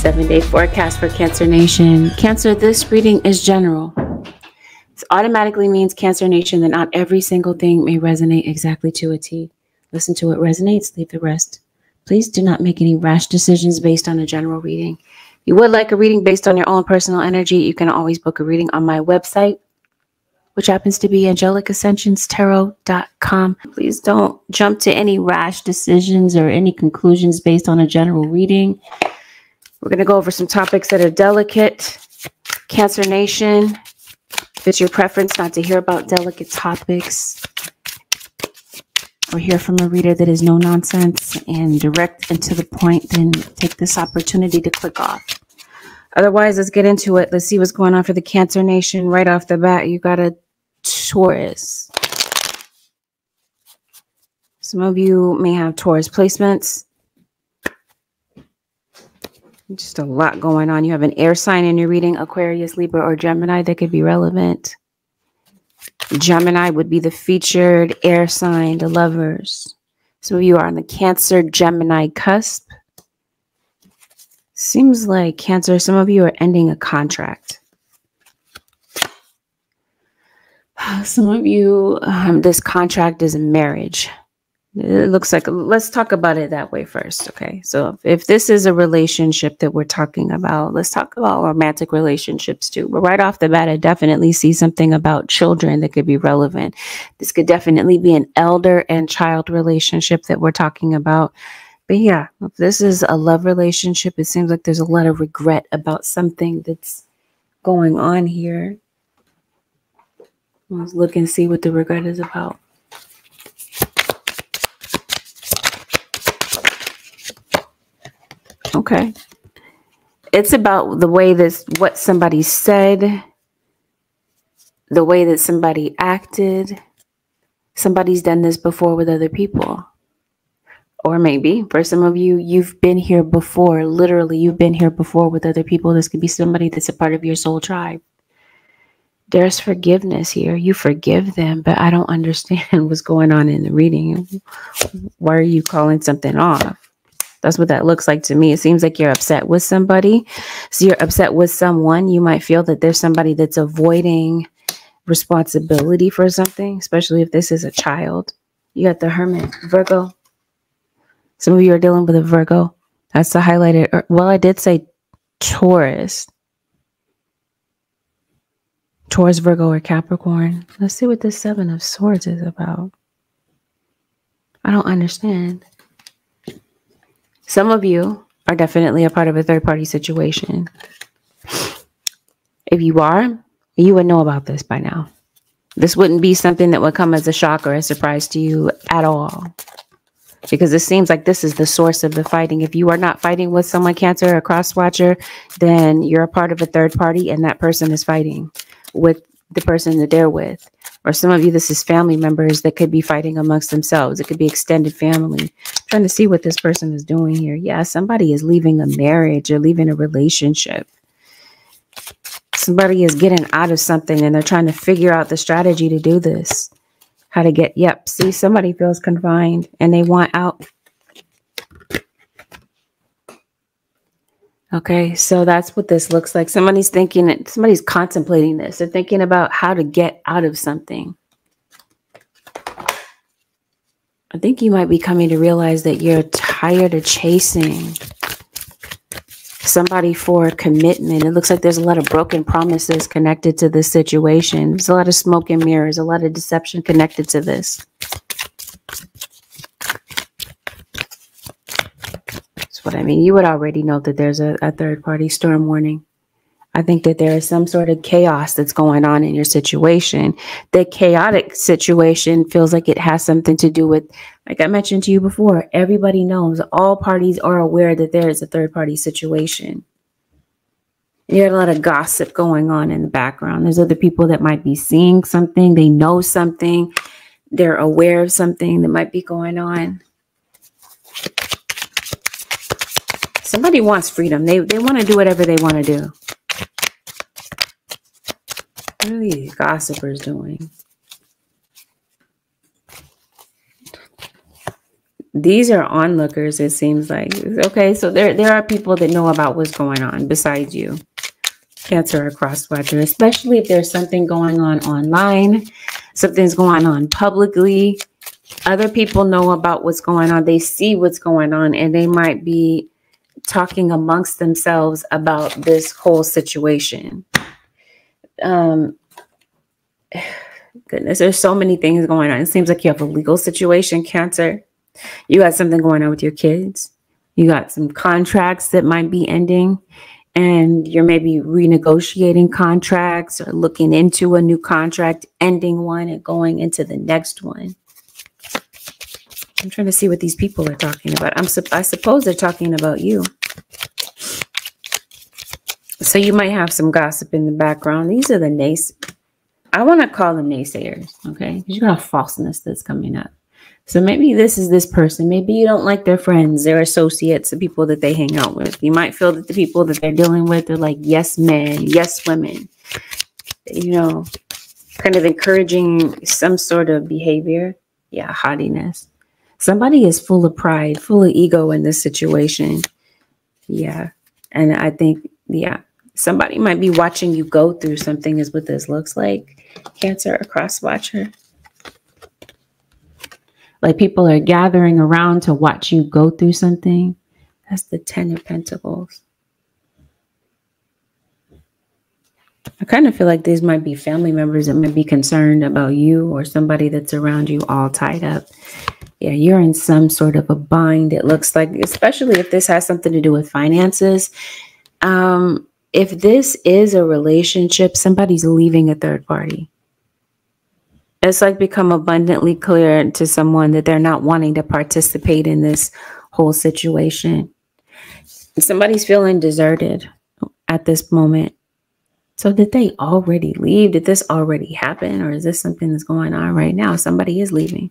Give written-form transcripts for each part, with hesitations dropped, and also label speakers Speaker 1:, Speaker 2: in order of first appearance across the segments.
Speaker 1: 7-day forecast for Cancer Nation. Cancer, this reading is general. This automatically means, Cancer Nation, that not every single thing may resonate exactly to a T. Listen to what resonates, leave the rest. Please do not make any rash decisions based on a general reading. If you would like a reading based on your own personal energy, you can always book a reading on my website, which happens to be AngelicaAscensionsTarot.com. Please don't jump to any rash decisions or any conclusions based on a general reading. We're going to go over some topics that are delicate. Cancer Nation, if it's your preference not to hear about delicate topics or hear from a reader that is no nonsense and direct and to the point, then take this opportunity to click off. Otherwise, let's get into it. Let's see what's going on for the Cancer Nation. Right off the bat, you got a Taurus. Some of you may have Taurus placements. Just a lot going on. You have an air sign in your reading, Aquarius, Libra, or Gemini, that could be relevant. Gemini would be the featured air sign, the lovers. Some of you are on the Cancer Gemini cusp. Seems like Cancer, some of you are ending a contract. Some of you, this contract is a marriage. It looks like, let's talk about it that way first, okay? So if this is a relationship that we're talking about, let's talk about romantic relationships too. But right off the bat, I definitely see something about children that could be relevant. This could definitely be an elder and child relationship that we're talking about. But yeah, if this is a love relationship, it seems like there's a lot of regret about something that's going on here. Let's look and see what the regret is about. Okay. It's about the way what somebody said, the way that somebody acted. Somebody's done this before with other people. Or maybe for some of you, you've been here before. Literally, you've been here before with other people. This could be somebody that's a part of your soul tribe. There's forgiveness here. You forgive them, but I don't understand what's going on in the reading. Why are you calling something off? That's what that looks like to me. It seems like you're upset with somebody. So you're upset with someone. You might feel that there's somebody that's avoiding responsibility for something, especially if this is a child. You got the Hermit, Virgo. Some of you are dealing with a Virgo. That's the highlighted. Well, I did say Taurus. Taurus, Virgo, or Capricorn. Let's see what this Seven of Swords is about. I don't understand. Some of you are definitely a part of a third-party situation. If you are, you would know about this by now. This wouldn't be something that would come as a shock or a surprise to you at all. Because it seems like this is the source of the fighting. If you are not fighting with someone, Cancer, or cross-watcher, then you're a part of a third party and that person is fighting with the person that they're with. Or some of you, this is family members that could be fighting amongst themselves. It could be extended family. I'm trying to see what this person is doing here. Yeah, somebody is leaving a marriage or leaving a relationship. Somebody is getting out of something and they're trying to figure out the strategy to do this. How to get, yep, see, somebody feels confined and they want out. Okay, so that's what this looks like. Somebody's thinking, somebody's contemplating this. They're thinking about how to get out of something. I think you might be coming to realize that you're tired of chasing somebody for commitment. It looks like there's a lot of broken promises connected to this situation. There's a lot of smoke and mirrors, a lot of deception connected to this. What I mean, you would already know that there's a third-party storm warning. I think that there is some sort of chaos that's going on in your situation. The chaotic situation feels like it has something to do with, like I mentioned to you before, everybody knows, all parties are aware that there is a third-party situation. You got a lot of gossip going on in the background. There's other people that might be seeing something. They know something. They're aware of something that might be going on. Somebody wants freedom. They want to do whatever they want to do. What are these gossipers doing? These are onlookers, it seems like. Okay, so there are people that know about what's going on besides you. Cancer or cross watcher, especially if there's something going on online, something's going on publicly. Other people know about what's going on. They see what's going on, and they might be talking amongst themselves about this whole situation. Goodness, there's so many things going on. It seems like you have a legal situation, Cancer. You got something going on with your kids. You got some contracts that might be ending, and you're maybe renegotiating contracts or looking into a new contract, ending one and going into the next one. I'm trying to see what these people are talking about. I suppose they're talking about you. So you might have some gossip in the background. These are the I want to call them naysayers, okay? Because you got falseness that's coming up. So maybe this is this person. Maybe you don't like their friends, their associates, the people that they hang out with. You might feel that the people that they're dealing with are like yes men, yes women. You know, kind of encouraging some sort of behavior. Yeah, haughtiness. Somebody is full of pride, full of ego in this situation. Yeah. And I think, yeah, somebody might be watching you go through something is what this looks like. Cancer or cross watcher. Like people are gathering around to watch you go through something. That's the 10 of Pentacles. I kind of feel like these might be family members that might be concerned about you or somebody that's around you all tied up. Yeah, you're in some sort of a bind, it looks like, especially if this has something to do with finances. If this is a relationship, somebody's leaving a third party. It's like become abundantly clear to someone that they're not wanting to participate in this whole situation. Somebody's feeling deserted at this moment. So did they already leave? Did this already happen? Or is this something that's going on right now? Somebody is leaving.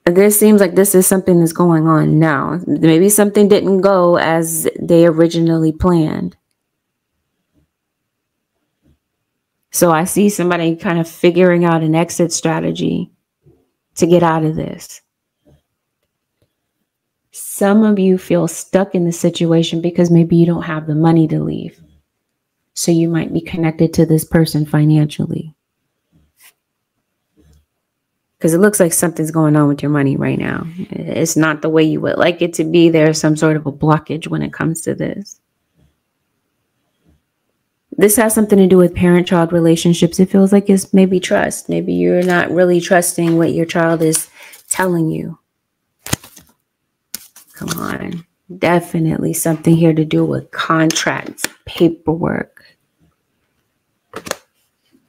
Speaker 1: This seems like this is something that's going on now. Maybe something didn't go as they originally planned. So I see somebody kind of figuring out an exit strategy to get out of this. Some of you feel stuck in the situation because maybe you don't have the money to leave. So you might be connected to this person financially. Because it looks like something's going on with your money right now. It's not the way you would like it to be. There's some sort of a blockage when it comes to this. This has something to do with parent-child relationships. It feels like it's maybe trust. Maybe you're not really trusting what your child is telling you. Come on. Definitely something here to do with contracts, paperwork.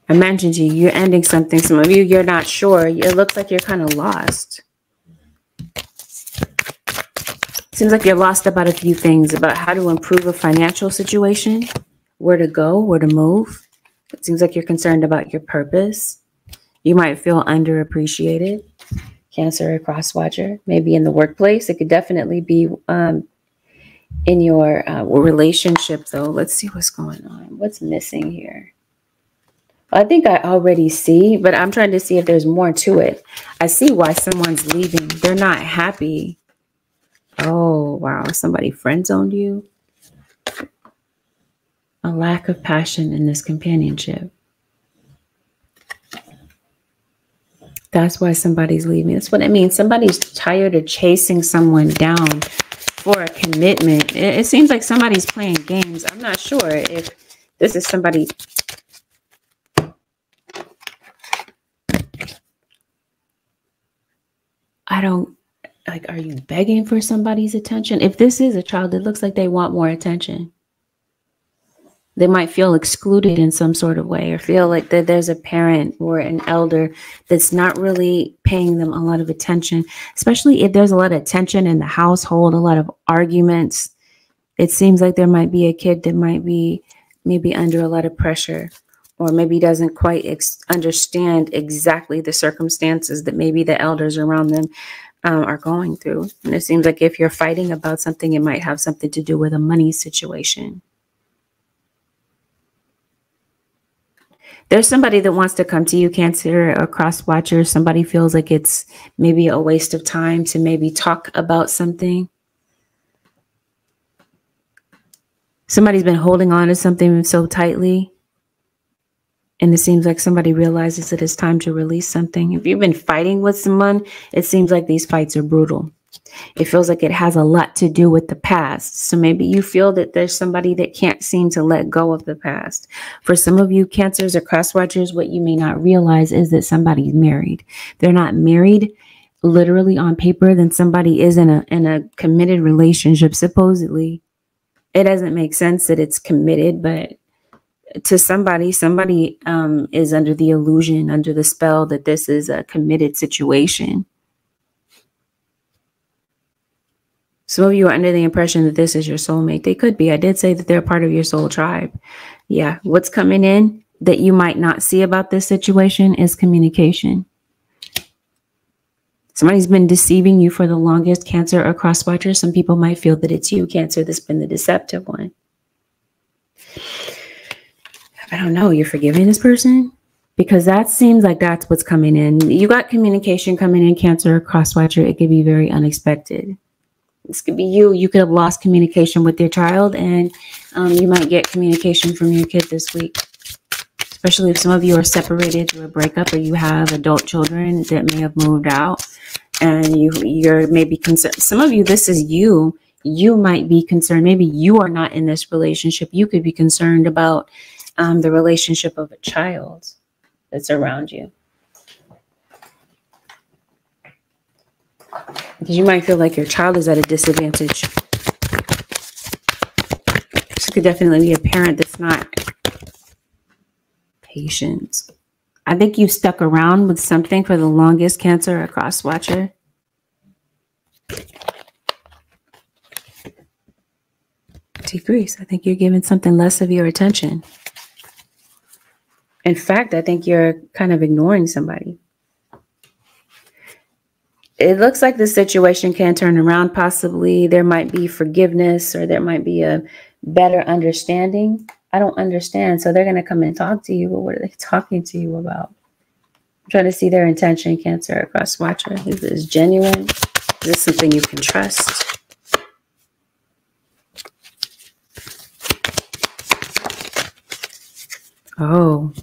Speaker 1: I mentioned to you, you're ending something. Some of you, you're not sure. It looks like you're kind of lost. Seems like you're lost about a few things, about how to improve a financial situation, where to go, where to move. It seems like you're concerned about your purpose. You might feel underappreciated. Cancer or cross watcher, maybe in the workplace. It could definitely be in your relationship, though. Let's see what's going on. What's missing here? I think I already see, but I'm trying to see if there's more to it. I see why someone's leaving. They're not happy. Oh, wow. Somebody friend-zoned you. A lack of passion in this companionship. That's why somebody's leaving. That's what it means. Somebody's tired of chasing someone down for a commitment. It seems like somebody's playing games. I'm not sure if this is somebody. I don't, like, are you begging for somebody's attention? If this is a child, it looks like they want more attention. They might feel excluded in some sort of way, or feel like that there's a parent or an elder that's not really paying them a lot of attention, especially if there's a lot of tension in the household, a lot of arguments. It seems like there might be a kid that might be maybe under a lot of pressure, or maybe doesn't quite understand exactly the circumstances that maybe the elders around them are going through. And it seems like if you're fighting about something, it might have something to do with a money situation. There's somebody that wants to come to you, Cancer or cross watcher. Somebody feels like it's maybe a waste of time to maybe talk about something. Somebody's been holding on to something so tightly. And it seems like somebody realizes that it's time to release something. If you've been fighting with someone, it seems like these fights are brutal. It feels like it has a lot to do with the past. So maybe you feel that there's somebody that can't seem to let go of the past. For some of you Cancers or cross watchers, what you may not realize is that somebody's married. They're not married literally on paper, then somebody is in a committed relationship, supposedly. It doesn't make sense that it's committed, but to somebody is under the illusion, under the spell that this is a committed situation. Some of you are under the impression that this is your soulmate. They could be. I did say that they're part of your soul tribe. Yeah. What's coming in that you might not see about this situation is communication. Somebody's been deceiving you for the longest, Cancer or cross watcher. Some people might feel that it's you, Cancer, that's been the deceptive one. I don't know. You're forgiving this person? Because that seems like that's what's coming in. You got communication coming in, Cancer or cross watcher. It could be very unexpected. This could be you. You could have lost communication with your child, and you might get communication from your kid this week. Especially if some of you are separated through a breakup, or you have adult children that may have moved out, and you're maybe concerned. Some of you, this is you. You might be concerned. Maybe you are not in this relationship. You could be concerned about the relationship of a child that's around you. Because you might feel like your child is at a disadvantage. This could definitely be a parent that's not patient. I think you stuck around with something for the longest, Cancer or cross watcher. Decrease. I think you're giving something less of your attention. In fact, I think you're kind of ignoring somebody. It looks like the situation can turn around. Possibly there might be forgiveness, or there might be a better understanding. I don't understand. So they're going to come and talk to you. But what are they talking to you about? I'm trying to see their intention, Cancer or cross watcher. Is this genuine? Is this something you can trust? Oh.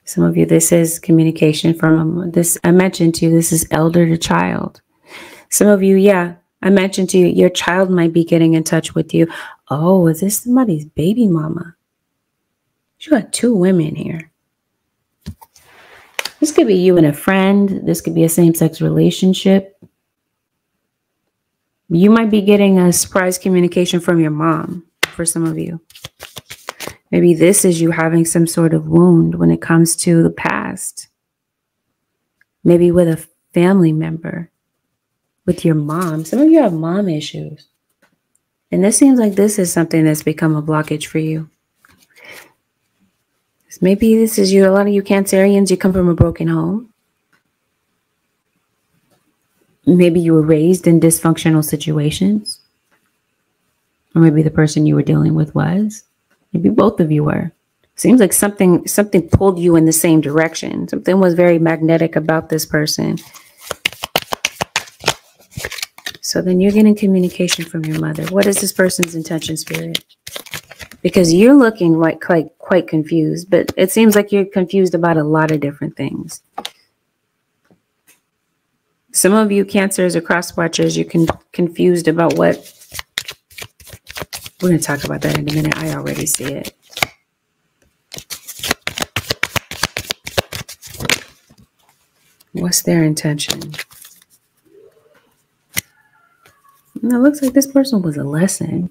Speaker 1: Some of you, this is communication from this. I mentioned to you, this is elder to child. Some of you, yeah, I mentioned to you, your child might be getting in touch with you. Oh, is this somebody's baby mama? You got two women here. This could be you and a friend. This could be a same-sex relationship. You might be getting a surprise communication from your mom for some of you. Maybe this is you having some sort of wound when it comes to the past. Maybe with a family member, with your mom. Some of you have mom issues. And this seems like this is something that's become a blockage for you. Maybe this is you. A lot of you Cancerians, you come from a broken home. Maybe you were raised in dysfunctional situations. Or maybe the person you were dealing with was. Maybe both of you were. Seems like something pulled you in the same direction. Something was very magnetic about this person. So then you're getting communication from your mother. What is this person's intention, Spirit? Because you're looking like quite confused, but it seems like you're confused about a lot of different things. Some of you Cancers or cross watchers, you're confused about what. We're going to talk about that in a minute. I already see it. What's their intention? It looks like this person was a lesson.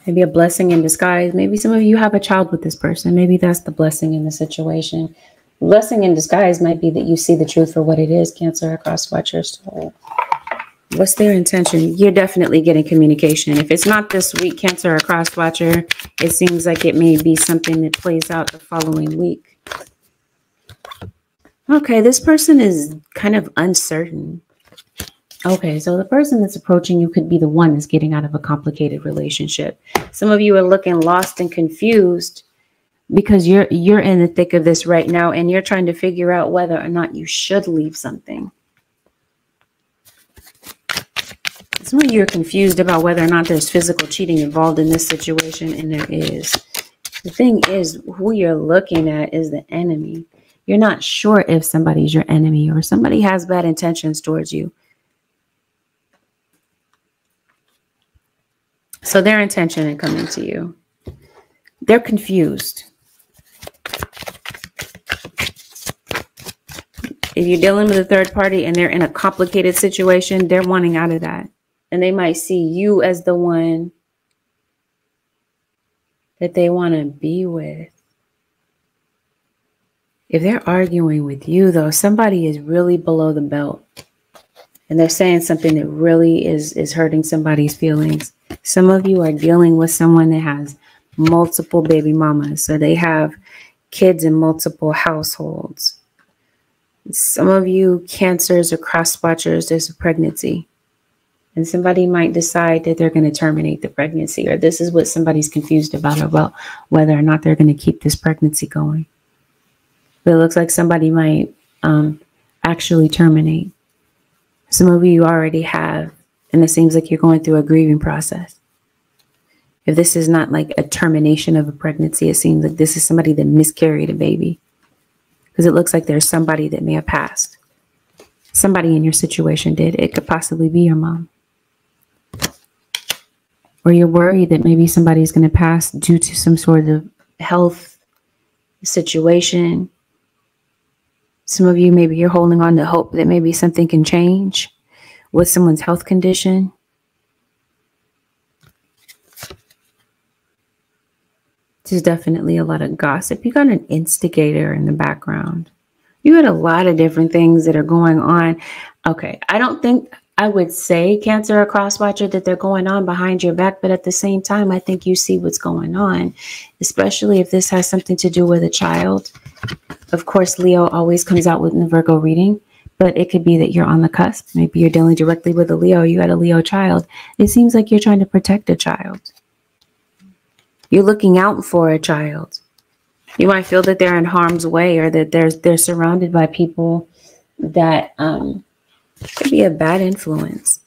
Speaker 1: Maybe a blessing in disguise. Maybe some of you have a child with this person. Maybe that's the blessing in the situation. Blessing in disguise might be that you see the truth for what it is, Cancer or cross watchers. So what's their intention? You're definitely getting communication. If it's not this week, Cancer or cross watcher, it seems like it may be something that plays out the following week. Okay, this person is kind of uncertain. Okay, so the person that's approaching you could be the one that's getting out of a complicated relationship. Some of you are looking lost and confused because you're in the thick of this right now, and you're trying to figure out whether or not you should leave something. Some of you are confused about whether or not there's physical cheating involved in this situation, and there is. The thing is, who you're looking at is the enemy. You're not sure if somebody's your enemy or somebody has bad intentions towards you. So their intention in coming to you, they're confused. If you're dealing with a third party and they're in a complicated situation, they're wanting out of that. And they might see you as the one that they want to be with. If they're arguing with you, though, somebody is really below the belt. And they're saying something that really is hurting somebody's feelings. Some of you are dealing with someone that has multiple baby mamas. So they have kids in multiple households. Some of you Cancers or cross watchers, there's a pregnancy. And somebody might decide that they're going to terminate the pregnancy, or this is what somebody's confused about whether or not they're going to keep this pregnancy going. But it looks like somebody might actually terminate. Some of you already have, and it seems like you're going through a grieving process. If this is not like a termination of a pregnancy, it seems like this is somebody that miscarried a baby. Because it looks like there's somebody that may have passed. Somebody in your situation did. It could possibly be your mom. Or you're worried that maybe somebody's going to pass due to some sort of health situation. Some of you, maybe you're holding on to hope that maybe something can change with someone's health condition. There's definitely a lot of gossip. You got an instigator in the background. You got a lot of different things that are going on. Okay, I don't think I would say, Cancer or Crosswatcher, that they're going on behind your back. But at the same time, I think you see what's going on, especially if this has something to do with a child. Of course, Leo always comes out with the Virgo reading, but it could be that you're on the cusp. Maybe you're dealing directly with a Leo. You got a Leo child. It seems like you're trying to protect a child. You're looking out for a child. You might feel that they're in harm's way, or that they're surrounded by people that could be a bad influence.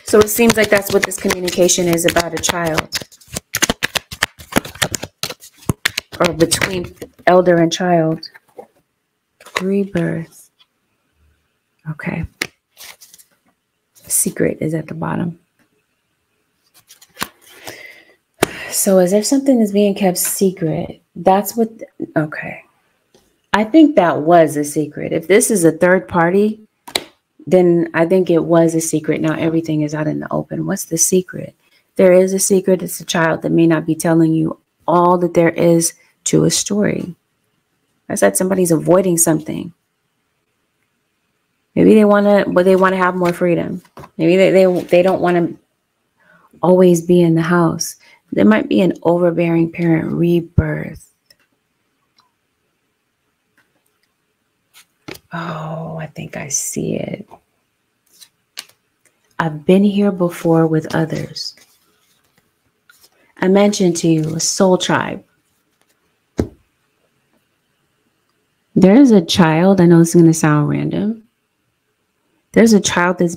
Speaker 1: So it seems like that's what this communication is about, a child. Or between elder and child. Rebirth. Okay. Secret is at the bottom. So as if something is being kept secret, that's what, okay. I think that was a secret. If this is a third party, then I think it was a secret. Now everything is out in the open. What's the secret? There is a secret. It's a child that may not be telling you all that there is to a story. I said somebody's avoiding something. Maybe they want to, but they want to have more freedom. Maybe they don't want to always be in the house. There might be an overbearing parent rebirth. Oh, I think I see it. I've been here before with others. I mentioned to you a soul tribe. There is a child. I know this is going to sound random. There's a child that's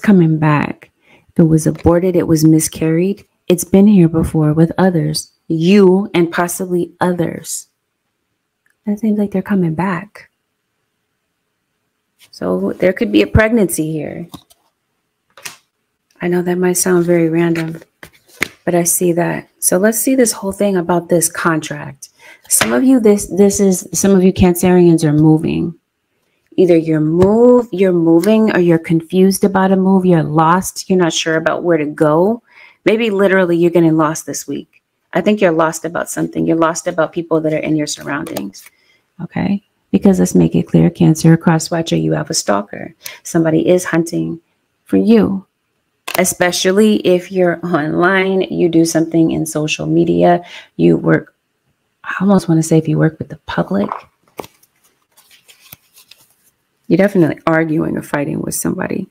Speaker 1: coming back. It was aborted. It was miscarried. It's been here before with others. You and possibly others. And it seems like they're coming back. So there could be a pregnancy here. I know that might sound very random, but I see that. So let's see this whole thing about this contract. Some of you, some of you Cancerians are moving. Either you're moving, or you're confused about a move. You're lost. You're not sure about where to go. Maybe literally you're getting lost this week. I think you're lost about something. You're lost about people that are in your surroundings. Okay? Because let's make it clear, Cancer, Crosswatcher, you have a stalker. Somebody is hunting for you. Especially if you're online, you do something in social media, you work, I almost want to say if you work with the public. You're definitely arguing or fighting with somebody.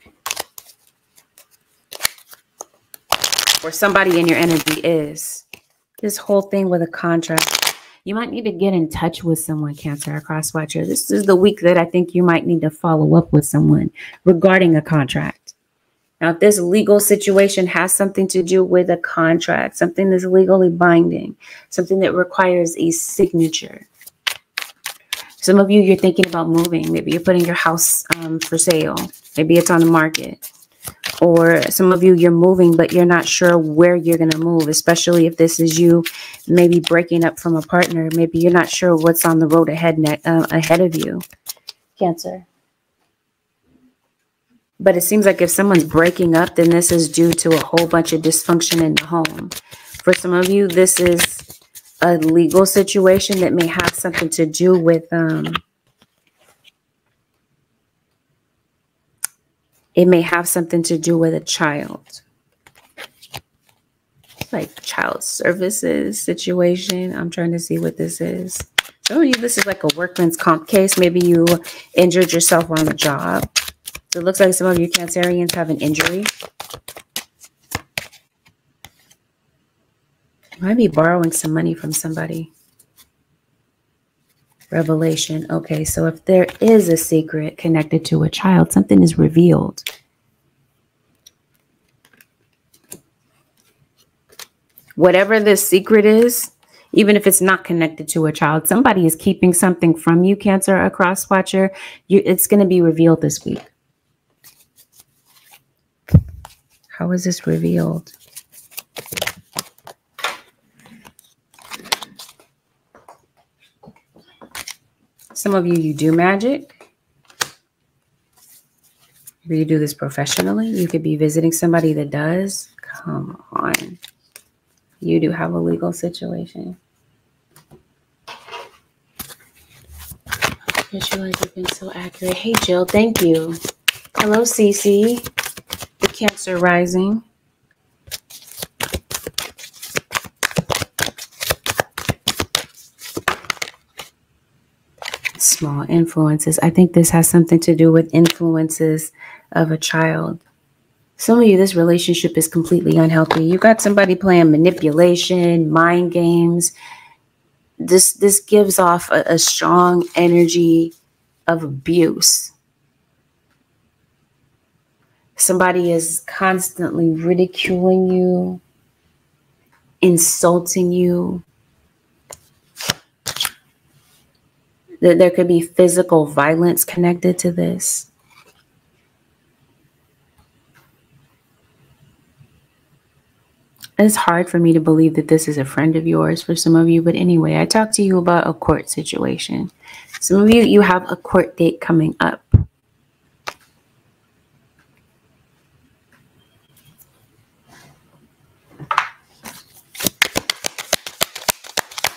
Speaker 1: or somebody in your energy is. This whole thing with a contract. You might need to get in touch with someone, Cancer or Crosswatcher. This is the week that I think you might need to follow up with someone regarding a contract. Now, if this legal situation has something to do with a contract, something that's legally binding, something that requires a signature. Some of you, you're thinking about moving. Maybe you're putting your house for sale. Maybe it's on the market. Or some of you, you're moving, but you're not sure where you're going to move, especially if this is you maybe breaking up from a partner. Maybe you're not sure what's on the road ahead of you, Cancer. But it seems like if someone's breaking up, then this is due to a whole bunch of dysfunction in the home. For some of you, this is a legal situation that may have something to do with it may have something to do with a child. Like child services situation. I'm trying to see what this is. Some of you, this is like a workman's comp case. Maybe you injured yourself on the job. So it looks like some of you Cancerians have an injury. You might be borrowing some money from somebody. Revelation. Okay, so if there is a secret connected to a child, something is revealed. Whatever this secret is, even if it's not connected to a child, somebody is keeping something from you, Cancer or Crosswatcher. It's going to be revealed this week. How is this revealed? Some of you, you do magic. Maybe you do this professionally. You could be visiting somebody that does. Come on. You do have a legal situation. Visualize, you've been so accurate. Hey, Jill, thank you. Hello, Cece. The Cancer rising. Small influences. I think this has something to do with influences of a child. Some of you, this relationship is completely unhealthy. You got somebody playing manipulation, mind games. This gives off a strong energy of abuse. Somebody is constantly ridiculing you, insulting you. There could be physical violence connected to this. It's hard for me to believe that this is a friend of yours for some of you. But anyway, I talked to you about a court situation. Some of you, you have a court date coming up.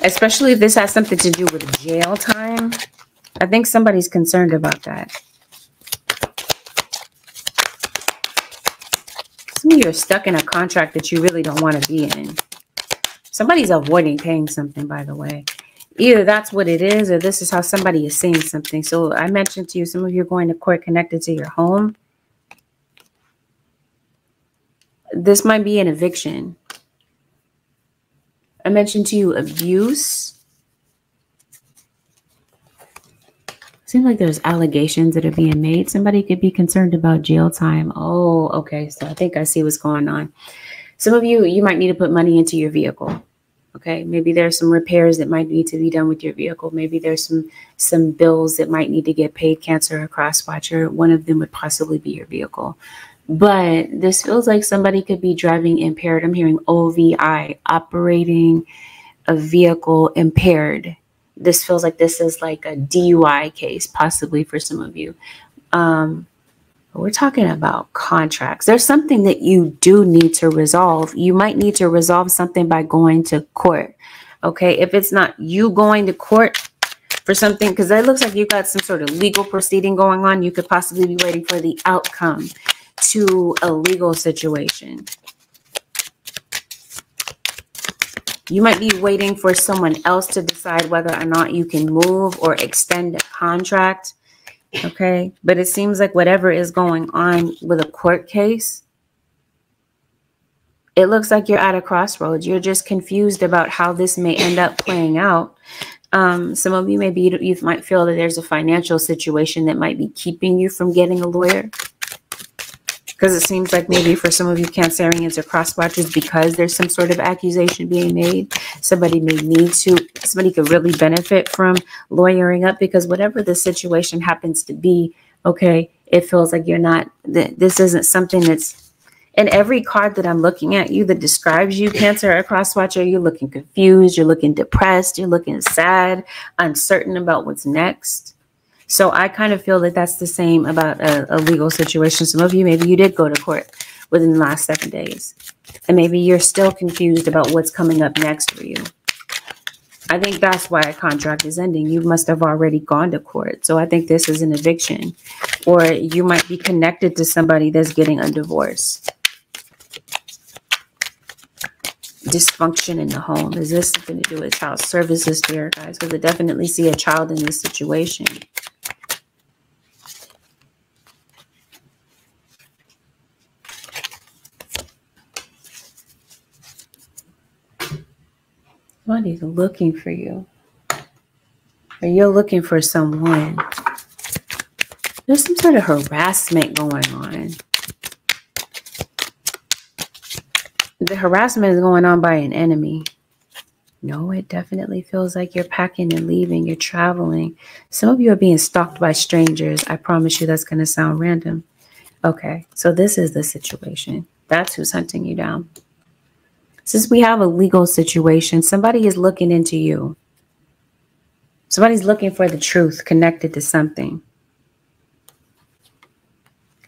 Speaker 1: Especially if this has something to do with jail time. I think somebody's concerned about that. Some of you are stuck in a contract that you really don't want to be in. Somebody's avoiding paying something, by the way. Either that's what it is, or this is how somebody is saying something. So I mentioned to you, some of you are going to court connected to your home. This might be an eviction. I mentioned to you abuse. Seems like there's allegations that are being made. Somebody could be concerned about jail time. Oh, okay. So I think I see what's going on. Some of you, you might need to put money into your vehicle. Okay. Maybe there's some repairs that might need to be done with your vehicle. Maybe there's some bills that might need to get paid, Cancer or Crosswatcher. One of them would possibly be your vehicle. But this feels like somebody could be driving impaired. I'm hearing OVI, operating a vehicle impaired. This feels like this is like a DUI case, possibly for some of you. We're talking about contracts. There's something that you do need to resolve. You might need to resolve something by going to court. Okay, if it's not you going to court for something, because it looks like you've got some sort of legal proceeding going on. You could possibly be waiting for the outcome to a legal situation. You might be waiting for someone else to decide whether or not you can move or extend a contract. Okay. But it seems like whatever is going on with a court case, It looks like you're at a crossroads. You're just confused about how this may end up playing out. Some of you, maybe you might feel that there's a financial situation that might be keeping you from getting a lawyer. Because it seems like maybe for some of you Cancerians or cross watchers, because there's some sort of accusation being made, somebody could really benefit from lawyering up, because whatever the situation happens to be, okay, it feels like this isn't something that's, and every card that I'm looking at you that describes you, Cancer or cross watcher, you're looking confused, you're looking depressed, you're looking sad, uncertain about what's next. So I kind of feel that that's the same about a legal situation. Some of you, maybe you did go to court within the last 7 days. And maybe you're still confused about what's coming up next for you. I think that's why a contract is ending. You must have already gone to court. So I think this is an eviction. Or you might be connected to somebody that's getting a divorce. Dysfunction in the home. Is this something to do with child services, spirit guys? Because I definitely see a child in this situation. Somebody's looking for you. Or you're looking for someone. There's some sort of harassment going on. The harassment is going on by an enemy. No, it definitely feels like you're packing and leaving. You're traveling. Some of you are being stalked by strangers. I promise you that's going to sound random. Okay, so this is the situation. That's who's hunting you down. Since we have a legal situation, somebody is looking into you. Somebody's looking for the truth connected to something.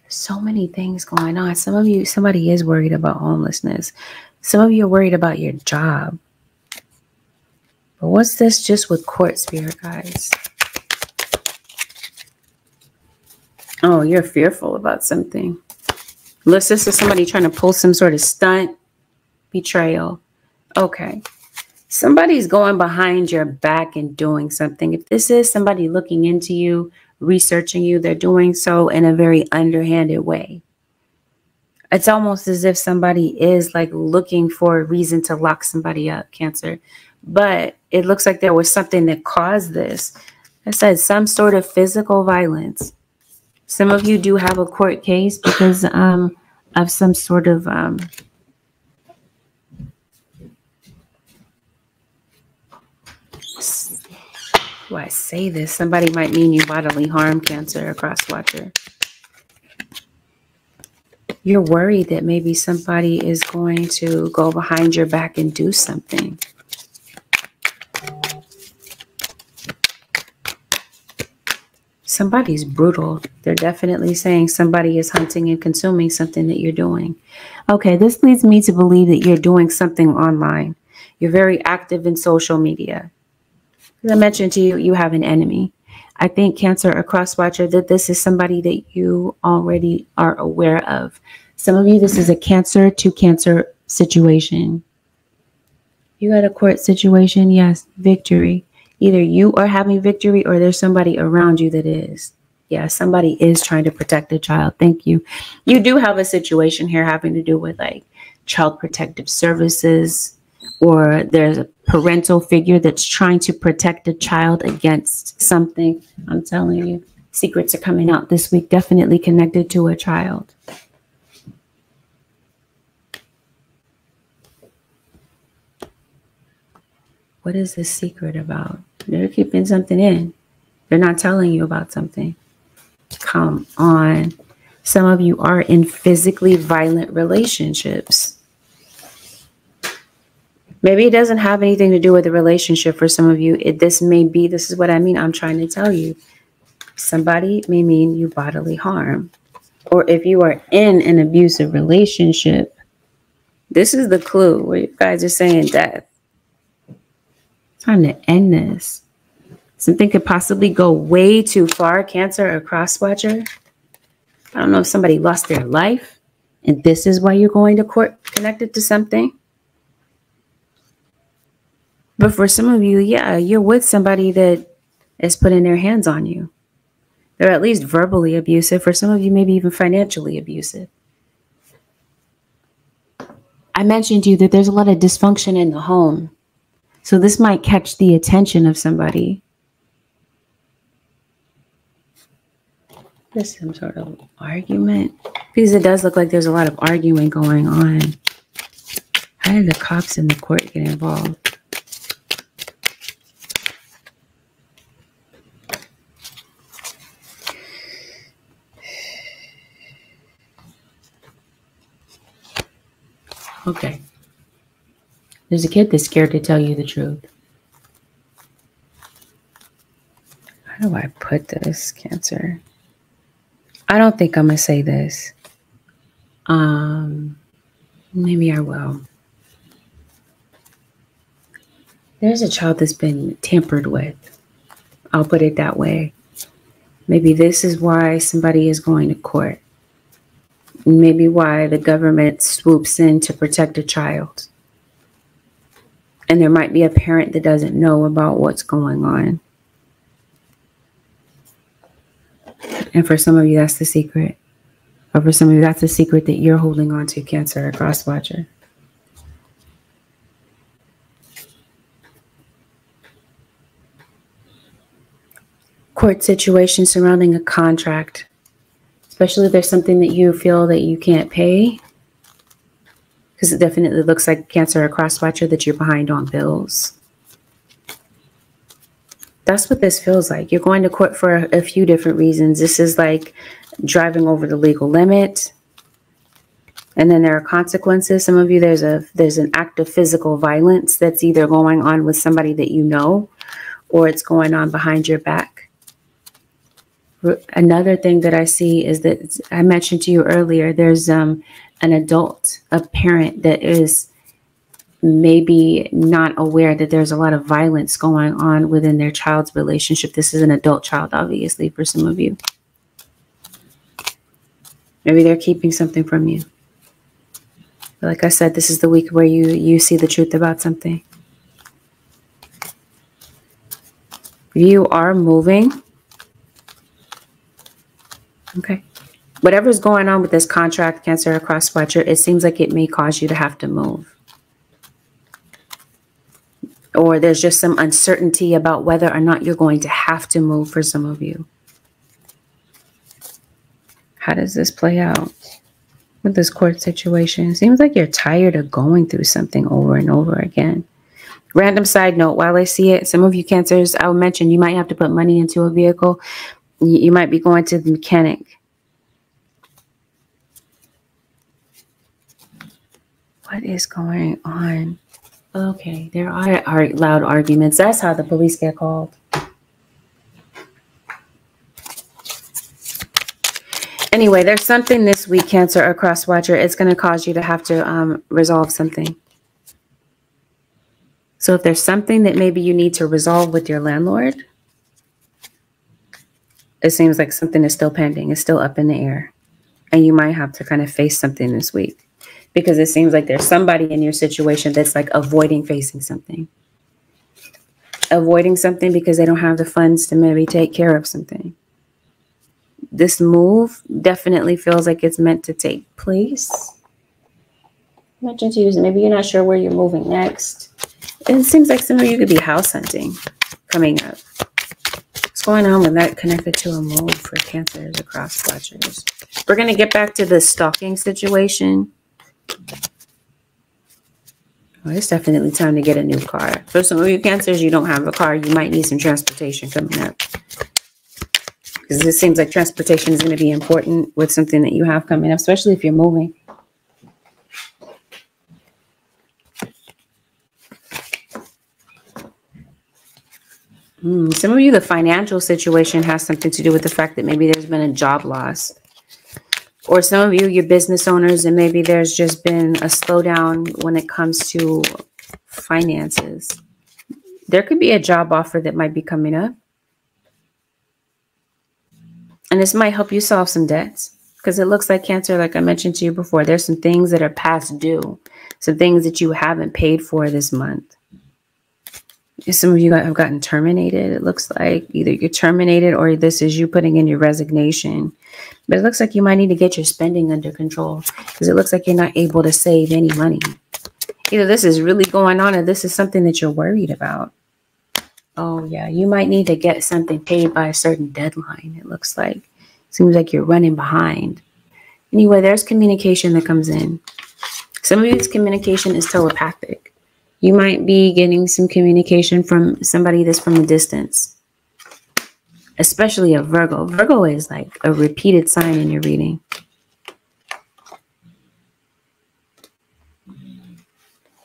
Speaker 1: So many things going on. Some of you, somebody is worried about homelessness. Some of you are worried about your job. But what's this just with court, spirit guys? Oh, you're fearful about something. Unless this is somebody trying to pull some sort of stunt. Betrayal. Okay. Somebody's going behind your back and doing something. If this is somebody looking into you, researching you, they're doing so in a very underhanded way. It's almost as if somebody is like looking for a reason to lock somebody up, Cancer. But it looks like there was something that caused this. I said some sort of physical violence. Some of you do have a court case because of some sort of do I say this? Somebody might mean you bodily harm, Cancer or cross watcher. You're worried that maybe somebody is going to go behind your back and do something. Somebody's brutal. They're definitely saying somebody is hunting and consuming something that you're doing. Okay, this leads me to believe that you're doing something online. You're very active in social media. As I mentioned to you, you have an enemy. I think, Cancer or cross watcher, that this is somebody that you already are aware of. Some of you, this is a Cancer to Cancer situation. You got a court situation? Yes, victory. Either you are having victory or there's somebody around you that is. Yeah, somebody is trying to protect a child. Thank you. You do have a situation here having to do with like child protective services, or there's a parental figure that's trying to protect a child against something. I'm telling you, secrets are coming out this week, definitely connected to a child. What is this secret about? They're keeping something in. They're not telling you about something. Come on. Some of you are in physically violent relationships. Maybe it doesn't have anything to do with the relationship for some of you. This is what I mean. I'm trying to tell you. Somebody may mean you bodily harm. Or if you are in an abusive relationship, this is the clue where you guys are saying death. Time to end this. Something could possibly go way too far, Cancer or cross watcher. I don't know if somebody lost their life and this is why you're going to court connected to something. But for some of you, yeah, you're with somebody that is putting their hands on you. They're at least verbally abusive. For some of you, maybe even financially abusive. I mentioned to you that there's a lot of dysfunction in the home. So this might catch the attention of somebody. There's some sort of argument. Because it does look like there's a lot of arguing going on. How did the cops in the court get involved? Okay. There's a kid that's scared to tell you the truth. How do I put this, Cancer? I don't think I'm going to say this. Maybe I will. There's a child that's been tampered with. I'll put it that way. Maybe this is why somebody is going to court. Maybe why the government swoops in to protect a child. And there might be a parent that doesn't know about what's going on. And for some of you, that's the secret. Or for some of you, that's the secret that you're holding on to, Cancer, a cross watcher. Court situation surrounding a contract. Especially if there's something that you feel that you can't pay. Because it definitely looks like, Cancer, a cross watcher, that you're behind on bills. That's what this feels like. You're going to court for a few different reasons. This is like driving over the legal limit. And then there are consequences. Some of you, there's an act of physical violence that's either going on with somebody that you know, or it's going on behind your back. Another thing that I see is that I mentioned to you earlier, there's an adult, a parent that is maybe not aware that there's a lot of violence going on within their child's relationship. This is an adult child, obviously, for some of you. Maybe they're keeping something from you. But like I said, this is the week where you see the truth about something. You are moving. Okay. Whatever's going on with this contract, Cancer, a cross watcher, it seems like it may cause you to have to move. Or there's just some uncertainty about whether or not you're going to have to move for some of you. How does this play out with this court situation? It seems like you're tired of going through something over and over again. Random side note, while I see it, some of you Cancers, I'll mention you might have to put money into a vehicle. You might be going to the mechanic. What is going on? Okay, there are loud arguments. That's how the police get called. Anyway, there's something this week, Cancer, or cross watcher. It's going to cause you to have to resolve something. So if there's something that maybe you need to resolve with your landlord, it seems like something is still pending. It's still up in the air. And you might have to kind of face something this week. Because it seems like there's somebody in your situation that's like avoiding facing something. Avoiding something because they don't have the funds to maybe take care of something. This move definitely feels like it's meant to take place. Mentioned to you, maybe you're not sure where you're moving next. It seems like some of you could be house hunting coming up. What's going on with that connected to a move for Cancers or cross watchers? We're going to get back to the stalking situation. Well, it's definitely time to get a new car. For some of you Cancers, you don't have a car. You might need some transportation coming up. Because this seems like transportation is going to be important with something that you have coming up, especially if you're moving. Some of you, the financial situation has something to do with the fact that maybe there's been a job loss. Or some of you, you're business owners, and maybe there's just been a slowdown when it comes to finances. There could be a job offer that might be coming up. And this might help you solve some debts. Because it looks like Cancer, like I mentioned to you before, there's some things that are past due. Some things that you haven't paid for this month. Some of you have gotten terminated. It looks like either you're terminated or this is you putting in your resignation. But it looks like you might need to get your spending under control because it looks like you're not able to save any money. Either this is really going on or this is something that you're worried about. Oh, yeah. You might need to get something paid by a certain deadline, it looks like. Seems like you're running behind. Anyway, there's communication that comes in. Some of you's communication is telepathic. You might be getting some communication from somebody that's from a distance, especially a Virgo. Virgo is like a repeated sign in your reading.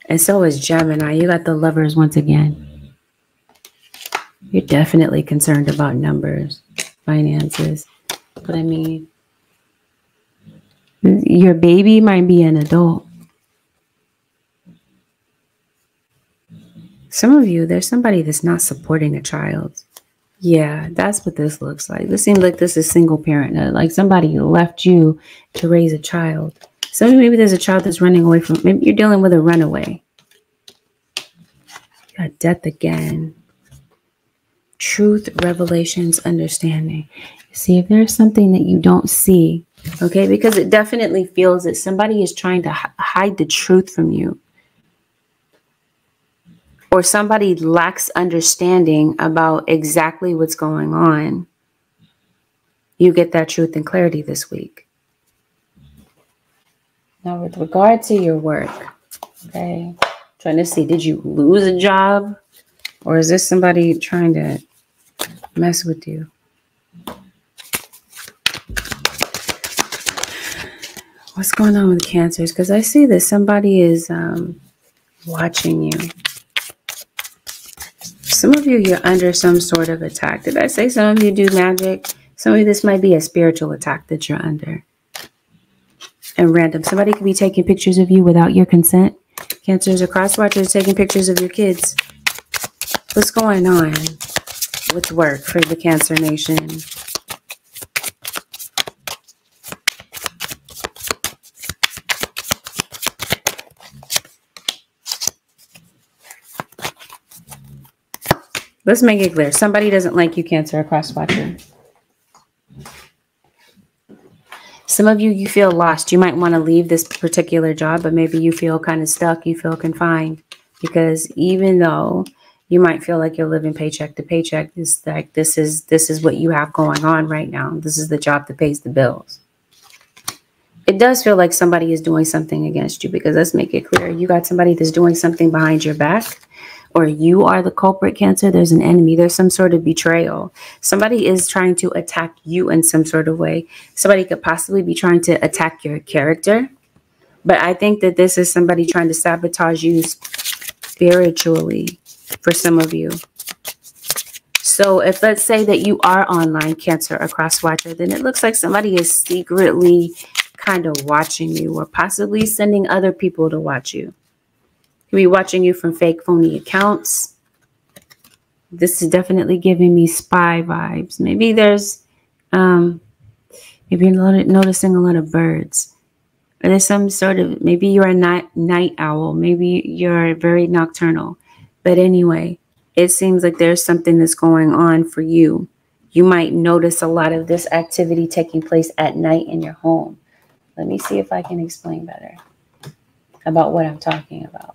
Speaker 1: And so is Gemini. You got the Lovers once again. You're definitely concerned about numbers, finances. But I mean, your baby might be an adult. Some of you, there's somebody that's not supporting a child. Yeah, that's what this looks like. This seems like this is single parenthood. Like somebody left you to raise a child. So maybe there's a child that's running away from, maybe you're dealing with a runaway. You got death again. Truth, revelations, understanding. See, if there's something that you don't see, okay, because it definitely feels that somebody is trying to hide the truth from you. Or somebody lacks understanding about exactly what's going on. You get that truth and clarity this week. Now, with regard to your work, okay, trying to see, did you lose a job? Or is this somebody trying to mess with you? What's going on with Cancers? Because I see that somebody is watching you. Some of you, you're under some sort of attack. Did I say some of you do magic? Some of you, this might be a spiritual attack that you're under. And random. Somebody could be taking pictures of you without your consent. Cancers or cross watchers taking pictures of your kids. What's going on with work for the Cancer Nation? Let's make it clear. Somebody doesn't like you, Cancer or cross watcher. Some of you, you feel lost. You might want to leave this particular job, but maybe you feel kind of stuck. You feel confined because even though you might feel like you're living paycheck to paycheck, it's like this is what you have going on right now. This is the job that pays the bills. It does feel like somebody is doing something against you because let's make it clear. You got somebody that's doing something behind your back. Or you are the culprit, Cancer. There's an enemy. There's some sort of betrayal. Somebody is trying to attack you in some sort of way. Somebody could possibly be trying to attack your character. But I think that this is somebody trying to sabotage you spiritually for some of you. So if let's say that you are online, Cancer or cross watcher, then it looks like somebody is secretly kind of watching you or possibly sending other people to watch you. Could be watching you from fake phony accounts. This is definitely giving me spy vibes. Maybe there's, maybe you're noticing a lot of birds. Or there's some sort of, maybe you're a night owl. Maybe you're very nocturnal. But anyway, it seems like there's something that's going on for you. You might notice a lot of this activity taking place at night in your home. Let me see if I can explain better about what I'm talking about.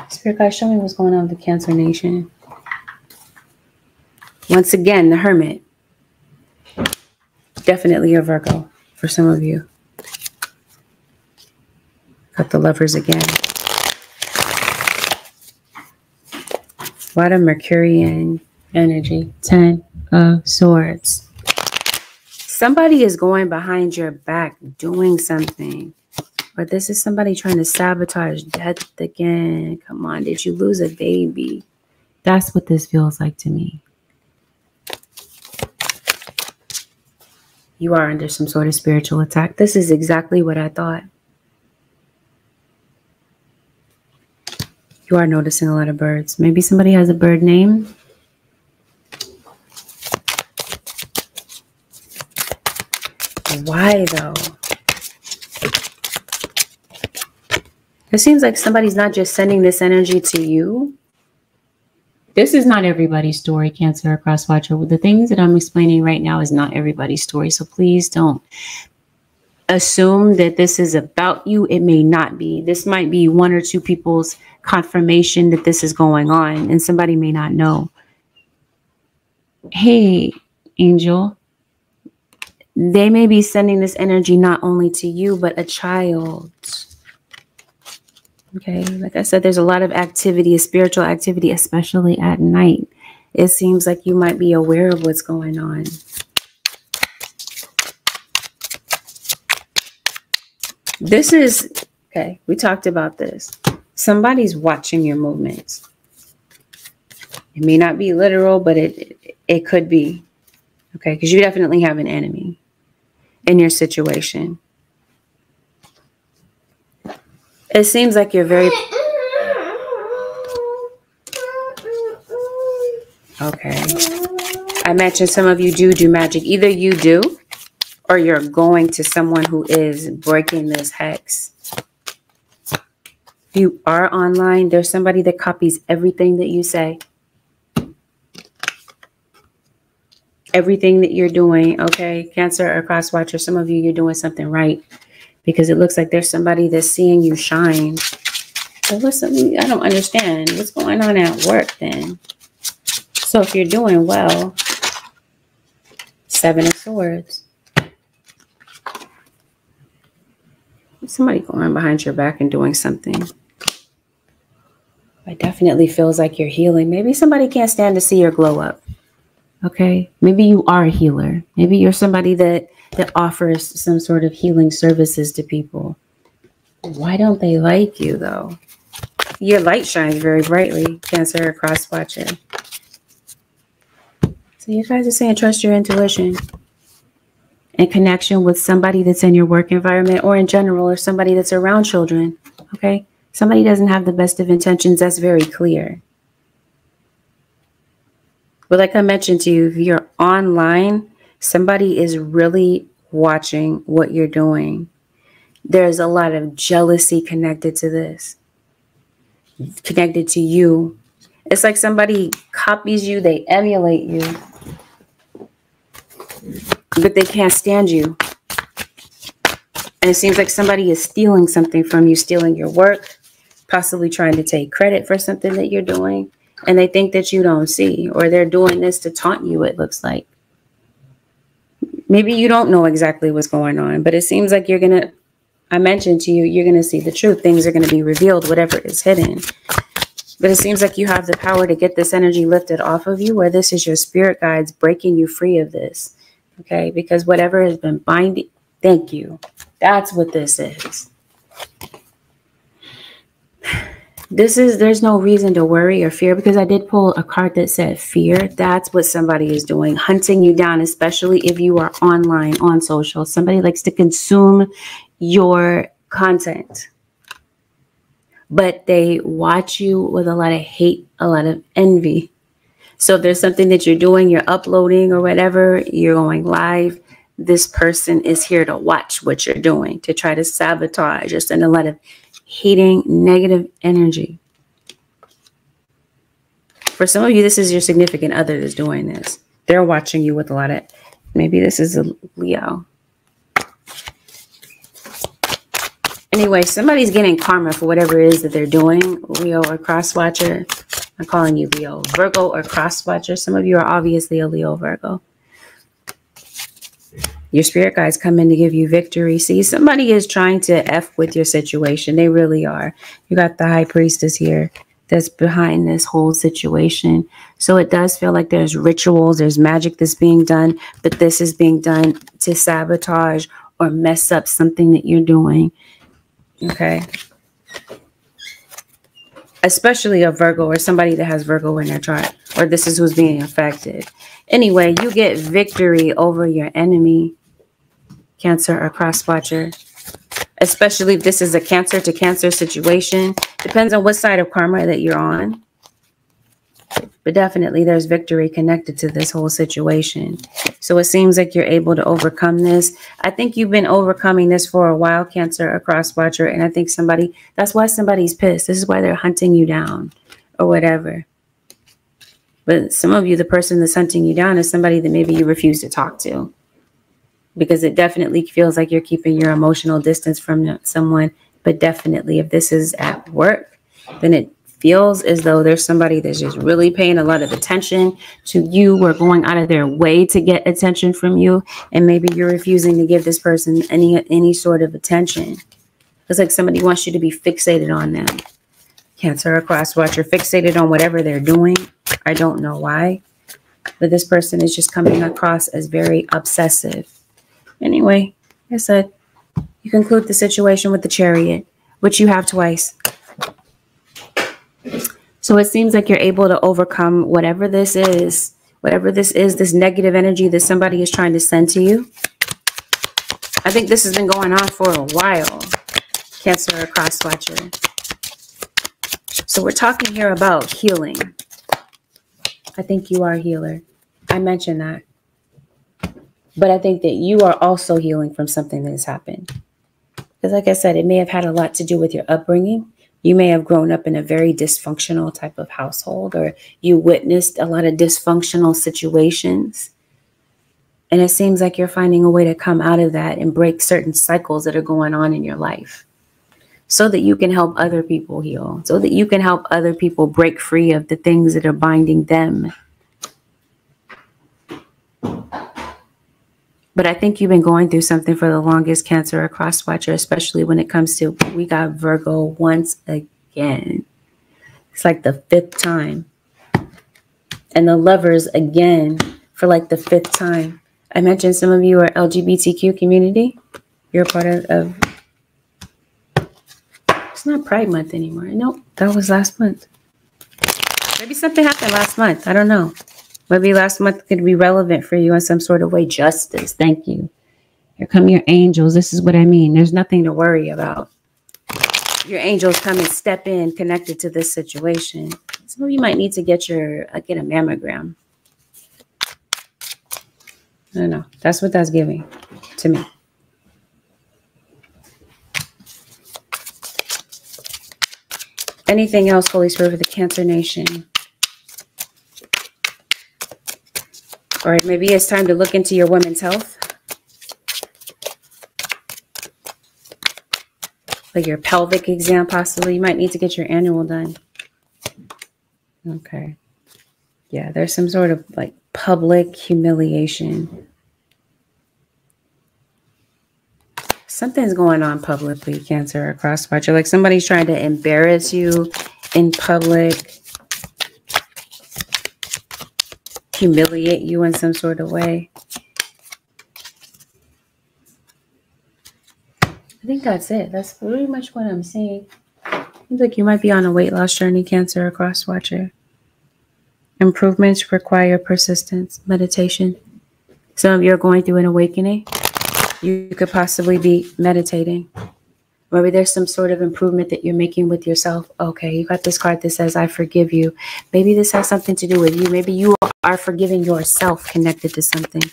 Speaker 1: Spirit guys, show me what's going on with the Cancer Nation. Once again, the Hermit. Definitely a Virgo for some of you. Got the Lovers again. A lot of Mercurian energy. 10 of Swords. Somebody is going behind your back doing something. But this is somebody trying to sabotage death again. Come on, did you lose a baby? That's what this feels like to me. You are under some sort of spiritual attack. This is exactly what I thought. You are noticing a lot of birds. Maybe somebody has a bird name. Why though? It seems like somebody's not just sending this energy to you. This is not everybody's story, Cancer or cross watcher. The things that I'm explaining right now is not everybody's story. So please don't assume that this is about you. It may not be. This might be one or two people's confirmation that this is going on, and somebody may not know. Hey, angel, they may be sending this energy not only to you, but a child. Okay, like I said, there's a lot of activity, a spiritual activity, especially at night. It seems like you might be aware of what's going on. This is, okay, we talked about this. Somebody's watching your movements. It may not be literal, but it could be. Okay, because you definitely have an enemy in your situation. It seems like you're very... Okay. I mentioned some of you do magic. Either you do, or you're going to someone who is breaking this hex. If you are online, there's somebody that copies everything that you say. Everything that you're doing, okay? Cancer or cross watcher, some of you, you're doing something right. Because it looks like there's somebody that's seeing you shine. So listen, I don't understand. What's going on at work then? So if you're doing well, 7 of Swords. Somebody going behind your back and doing something. It definitely feels like you're healing. Maybe somebody can't stand to see your glow up. Okay. Maybe you are a healer. Maybe you're somebody that offers some sort of healing services to people. Why don't they like you though? Your light shines very brightly, Cancer or cross watcher. So you guys are saying trust your intuition. In connection with somebody that's in your work environment or in general, or somebody that's around children. Okay. Somebody doesn't have the best of intentions. That's very clear. But like I mentioned to you, if you're online, somebody is really watching what you're doing. There's a lot of jealousy connected to this, connected to you. It's like somebody copies you, they emulate you, but they can't stand you. And it seems like somebody is stealing something from you, stealing your work, possibly trying to take credit for something that you're doing. And they think that you don't see, or they're doing this to taunt you, it looks like. Maybe you don't know exactly what's going on, but it seems like you're going to, I mentioned to you, you're going to see the truth. Things are going to be revealed, whatever is hidden. But it seems like you have the power to get this energy lifted off of you, where this is your spirit guides breaking you free of this. Okay, because whatever has been binding, thank you. That's what this is. There's no reason to worry or fear, because I did pull a card that said fear. That's what somebody is doing, hunting you down, especially if you are online, on social. Somebody likes to consume your content, but they watch you with a lot of hate, a lot of envy. So if there's something that you're doing, you're uploading or whatever, you're going live, this person is here to watch what you're doing, to try to sabotage, just in a lot of hating, negative energy. For some of you, this is your significant other that's doing this. They're watching you with a lot of, maybe this is a Leo. Anyway, somebody's getting karma for whatever it is that they're doing, Leo or cross watcher. I'm calling you Leo, Virgo or cross watcher. Some of you are obviously a Leo, Virgo. Your spirit guides come in to give you victory. See, somebody is trying to F with your situation. They really are. You got the high priestess here that's behind this whole situation. So it does feel like there's rituals, there's magic that's being done, but this is being done to sabotage or mess up something that you're doing. Okay. Especially a Virgo or somebody that has Virgo in their chart, or this is who's being affected. Anyway, you get victory over your enemy, Cancer or cross watcher. Especially if this is a Cancer to Cancer situation. Depends on what side of karma that you're on. But definitely there's victory connected to this whole situation. So it seems like you're able to overcome this. I think you've been overcoming this for a while, Cancer or cross watcher. And I think that's why somebody's pissed. This is why they're hunting you down or whatever. But some of you, the person that's hunting you down is somebody that maybe you refuse to talk to. because it definitely feels like you're keeping your emotional distance from someone. But definitely, if this is at work, then it feels as though there's somebody that's just really paying a lot of attention to you, or going out of their way to get attention from you. And maybe you're refusing to give this person any sort of attention. It's like somebody wants you to be fixated on them. Cancer or cross watcher, fixated on whatever they're doing. I don't know why, but this person is just coming across as very obsessive. Anyway, like I said, you conclude the situation with the Chariot, which you have twice. So it seems like you're able to overcome whatever this is, this negative energy that somebody is trying to send to you. I think this has been going on for a while, Cancer or cross watcher. So we're talking here about healing. I think you are a healer. I mentioned that. But I think that you are also healing from something that has happened. Because like I said, it may have had a lot to do with your upbringing. You may have grown up in a very dysfunctional type of household, or you witnessed a lot of dysfunctional situations. And it seems like you're finding a way to come out of that and break certain cycles that are going on in your life, so that you can help other people heal, so that you can help other people break free of the things that are binding them. But I think you've been going through something for the longest, Cancer or cross watcher, especially when it comes to, we got Virgo once again. It's like the 5th time. And the Lovers again for like the 5th time. I mentioned some of you are LGBTQ community. You're a part of it's not Pride Month anymore. Nope, that was last month. Maybe something happened last month. I don't know. Maybe last month could be relevant for you in some sort of way. Justice. Thank you. Here come your angels. This is what I mean. There's nothing to worry about. Your angels come and step in connected to this situation. Some of you might need to get a mammogram. I don't know. That's what that's giving to me. Anything else, Holy Spirit, for the Cancer Nation? All right, maybe it's time to look into your women's health. Like your pelvic exam, possibly. You might need to get your annual done. Okay. Yeah, there's some sort of like public humiliation. Something's going on publicly, Cancer or cross watcher. Like somebody's trying to embarrass you in public. Humiliate you in some sort of way. I think that's it. That's pretty much what I'm seeing. Seems like you might be on a weight loss journey, Cancer or cross watcher. Improvements require persistence, meditation. Some of you are going through an awakening. You could possibly be meditating. Maybe there's some sort of improvement that you're making with yourself. Okay, you got this card that says, I forgive you. Maybe this has something to do with you. Maybe you are forgiving yourself connected to something.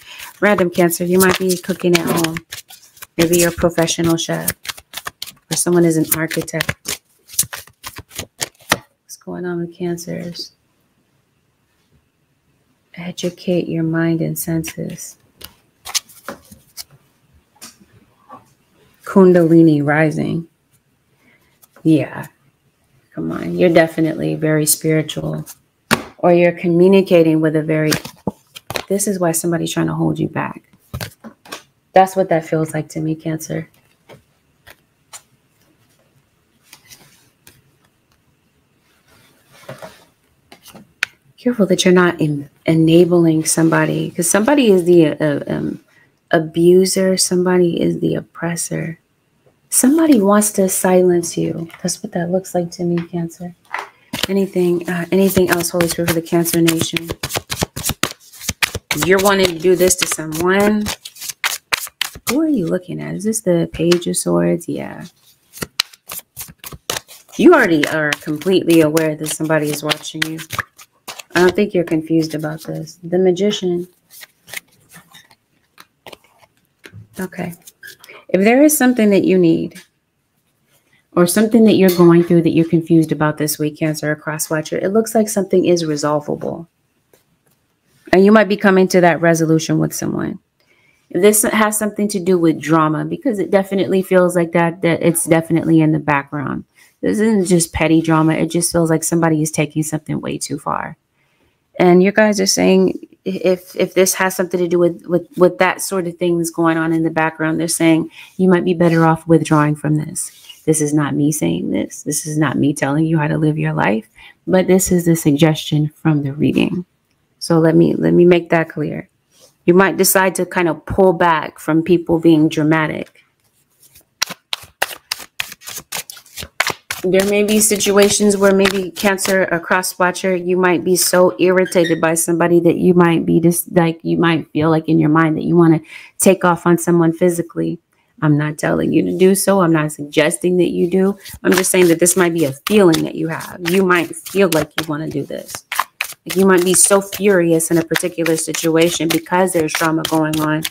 Speaker 1: Random, Cancer, you might be cooking at home. Maybe you're a professional chef, or someone is an architect. What's going on with Cancers? Educate your mind and senses. Kundalini rising. Yeah. Come on. You're definitely very spiritual. Or you're communicating with a very... This is why somebody's trying to hold you back. That's what that feels like to me, Cancer. Careful that you're not enabling somebody. Because somebody is the abuser. Somebody is the oppressor. Somebody wants to silence you. That's what that looks like to me, Cancer. Anything else, Holy Spirit, for the Cancer Nation? You're wanting to do this to someone. Who are you looking at? Is this the Page of Swords? Yeah. You already are completely aware that somebody is watching you. I don't think you're confused about this. The Magician. Okay. If there is something that you need, or something that you're going through that you're confused about this week, Cancer or cross watcher, it looks like something is resolvable. And you might be coming to that resolution with someone. This has something to do with drama, because it definitely feels like that it's definitely in the background. This isn't just petty drama. It just feels like somebody is taking something way too far. And you guys are saying, if this has something to do with that sort of things going on in the background, they're saying you might be better off withdrawing from this. This is not me saying this. This is not me telling you how to live your life, but this is the suggestion from the reading. So let me make that clear. You might decide to kind of pull back from people being dramatic. There may be situations where maybe Cancer, a cross watcher, you might be so irritated by somebody that you might be just like, you might feel like in your mind that you want to take off on someone physically. I'm not telling you to do so. I'm not suggesting that you do. I'm just saying that this might be a feeling that you have. You might feel like you want to do this. Like you might be so furious in a particular situation because there's drama going on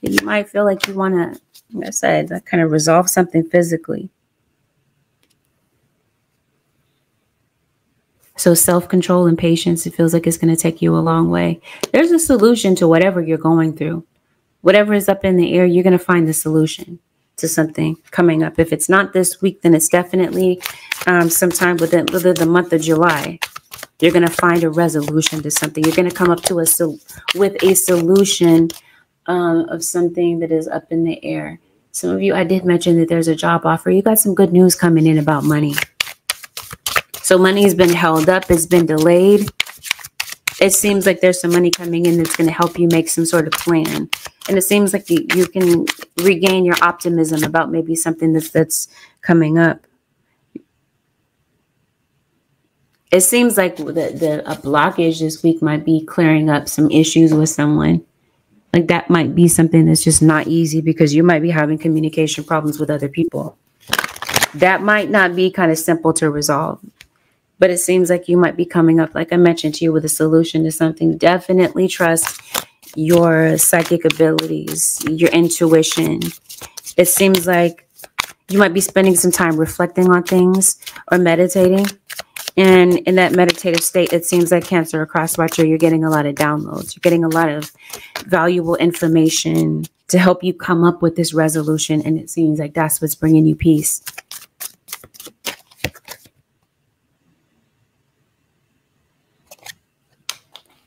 Speaker 1: that you might feel like you want to, like I said, kind of resolve something physically. So self-control and patience, it feels like it's going to take you a long way. There's a solution to whatever you're going through. Whatever is up in the air, you're going to find the solution to something coming up. If it's not this week, then it's definitely sometime within the month of July. You're going to find a resolution to something. You're going to come up to with a solution of something that is up in the air. Some of you, I did mention that there's a job offer. You got some good news coming in about money. So money has been held up. It's been delayed. It seems like there's some money coming in that's going to help you make some sort of plan. And it seems like you can regain your optimism about maybe something that's coming up. It seems like a blockage this week might be clearing up some issues with someone. Like that might be something that's just not easy because you might be having communication problems with other people. That might not be kind of simple to resolve. But it seems like you might be coming up, like I mentioned to you, with a solution to something. Definitely trust your psychic abilities, your intuition. It seems like you might be spending some time reflecting on things or meditating. And in that meditative state, it seems like Cancer or cross watcher, you're getting a lot of downloads. You're getting a lot of valuable information to help you come up with this resolution. And it seems like that's what's bringing you peace.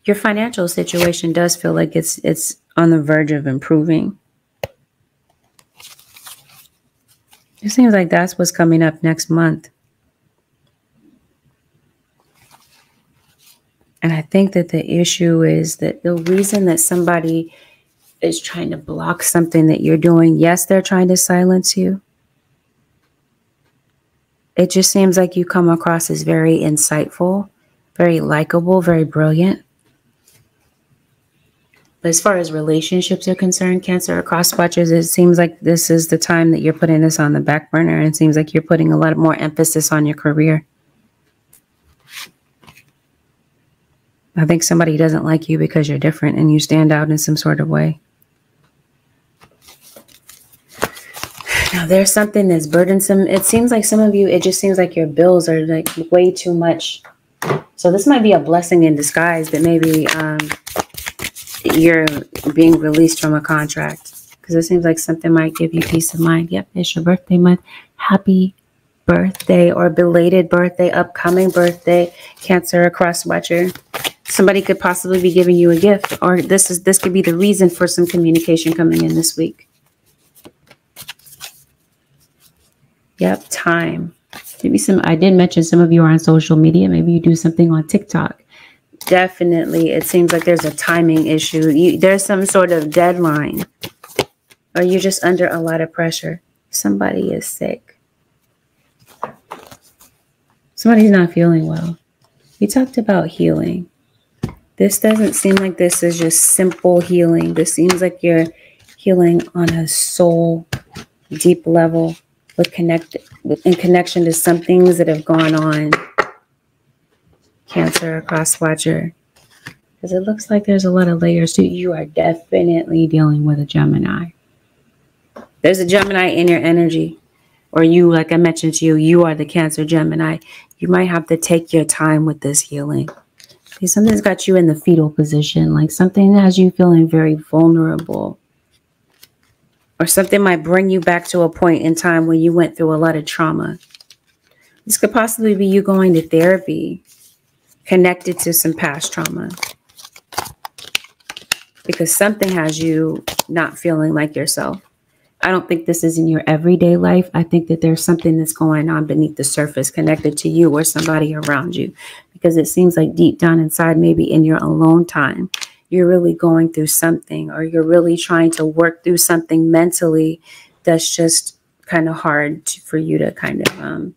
Speaker 1: Your financial situation does feel like it's on the verge of improving. It seems like that's what's coming up next month. And I think that the issue is that the reason that somebody is trying to block something that you're doing, yes, they're trying to silence you. It just seems like you come across as very insightful, very likable, very brilliant. But as far as relationships are concerned, Cancer or cross watchers, it seems like this is the time that you're putting this on the back burner. And it seems like you're putting a lot more emphasis on your career. I think somebody doesn't like you because you're different and you stand out in some sort of way. Now, there's something that's burdensome. It seems like some of you, it just seems like your bills are like way too much. So this might be a blessing in disguise that maybe you're being released from a contract, because it seems like something might give you peace of mind. Yep, it's your birthday month. Happy birthday or belated birthday, upcoming birthday, Cancer or cross watcher. Somebody could possibly be giving you a gift, or this could be the reason for some communication coming in this week. Yep, time. Maybe I did mention some of you are on social media. Maybe you do something on TikTok. Definitely, it seems like there's a timing issue. There's some sort of deadline, or you're just under a lot of pressure. Somebody is sick. Somebody's not feeling well. We talked about healing. This doesn't seem like this is just simple healing. This seems like you're healing on a soul, deep level, in connection to some things that have gone on. Cancer or cross watcher, because it looks like there's a lot of layers to you. Are definitely dealing with a Gemini. There's a Gemini in your energy, or you, like I mentioned to you, you are the Cancer Gemini. You might have to take your time with this healing. Okay, something's got you in the fetal position, like something has you feeling very vulnerable. Or something might bring you back to a point in time when you went through a lot of trauma. This could possibly be you going to therapy, connected to some past trauma. Because something has you not feeling like yourself. I don't think this is in your everyday life. I think that there's something that's going on beneath the surface connected to you or somebody around you. Because it seems like deep down inside, maybe in your alone time, you're really going through something, or you're really trying to work through something mentally that's just kind of hard for you to kind of